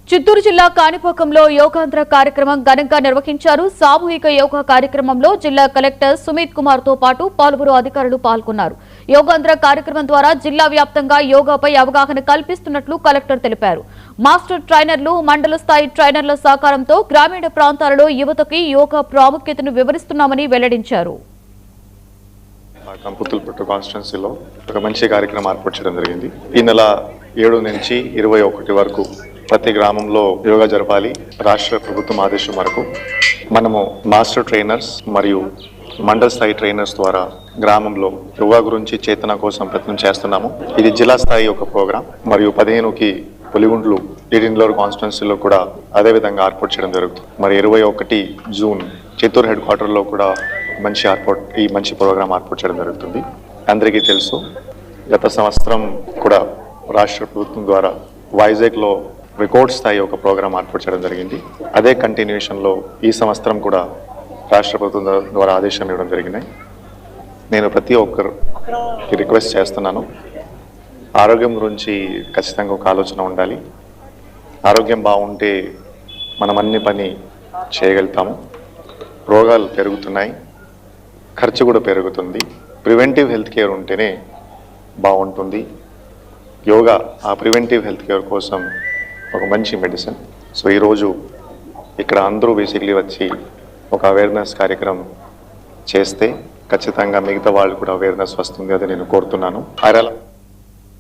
చిత్తూరు జిల్లా కాణిపాకంలో యోగాంధ్ర కార్యక్రమం ఘనంగా నిర్వహించారు. సామూహిక యోగా కార్యక్రమంలో జిల్లా కలెక్టర్ సుమిత్ కుమార్ తో పాటు పలువురు అధికారులు పాల్గొన్నారు. యోగాంధ్ర కార్యక్రమం ద్వారా జిల్లా వ్యాప్తంగా యోగాపై అవగాహన కల్పిస్తున్నట్లు కలెక్టర్ తెలిపారు. మాస్టర్ ట్రైనర్లు, మండల స్థాయి ట్రైనర్ల సహకారంతో గ్రామీణ ప్రాంతాలలో యువతకి యోగా ప్రాముఖ్యతను వివరిస్తున్నామని వెల్లడించారు. కంపుతులపట్టు కాన్స్టిట్యున్సీలో ఒక మంచి కార్యక్రమం ఏర్పాటు చేయడం జరిగింది. ఈ నెల 7 నుంచి 21 వరకు ప్రతి గ్రామంలో యోగా జరపాలి. రాష్ట్ర ప్రభుత్వం ఆదేశం వరకు మనము మాస్టర్ ట్రైనర్స్ మరియు మండల స్థాయి ట్రైనర్స్ ద్వారా గ్రామంలో యోగా గురించి చేతన కోసం ప్రయత్నం చేస్తున్నాము. ఇది జిల్లా స్థాయి ఒక ప్రోగ్రాం మరియు 15కి పులిగుండ్లు ఈడిన్లోర్ కాన్స్టిట్యున్సీలో కూడా అదే విధంగా ఏర్పాటు చేయడం జరుగుతుంది. మరి 21 జూన్ చిత్తూరు హెడ్ క్వార్టర్లో కూడా మంచి ప్రోగ్రాం ఏర్పాటు చేయడం జరుగుతుంది. అందరికీ తెలుసు, గత సంవత్సరం కూడా రాష్ట్ర ప్రభుత్వం ద్వారా వైజాగ్లో రికార్డ్ స్థాయి ఒక ప్రోగ్రాం ఏర్పాటు చేయడం జరిగింది. అదే కంటిన్యూషన్లో ఈ సంవత్సరం కూడా రాష్ట్ర ప్రభుత్వం ద్వారా ఆదేశాలు ఇవ్వడం జరిగినాయి. నేను ప్రతి ఒక్కరికి రిక్వెస్ట్ చేస్తున్నాను, ఆరోగ్యం గురించి ఖచ్చితంగా ఒక ఆలోచన ఉండాలి. ఆరోగ్యం బాగుంటే మనం అన్ని పని చేయగలుగుతాము. రోగాలు పెరుగుతున్నాయి, ఖర్చు కూడా పెరుగుతుంది. ప్రివెంటివ్ హెల్త్ కేర్ ఉంటేనే బాగుంటుంది. యోగా ఆ ప్రివెంటివ్ హెల్త్ కేర్ కోసం ఒక మంచి మెడిసిన్. సో ఈరోజు ఇక్కడ అందరూ బేసిక్లీ వచ్చి ఒక అవేర్నెస్ కార్యక్రమం చేస్తే ఖచ్చితంగా మిగతా వాళ్ళు కూడా అవేర్నెస్ వస్తుంది. అది నేను కోరుతున్నాను.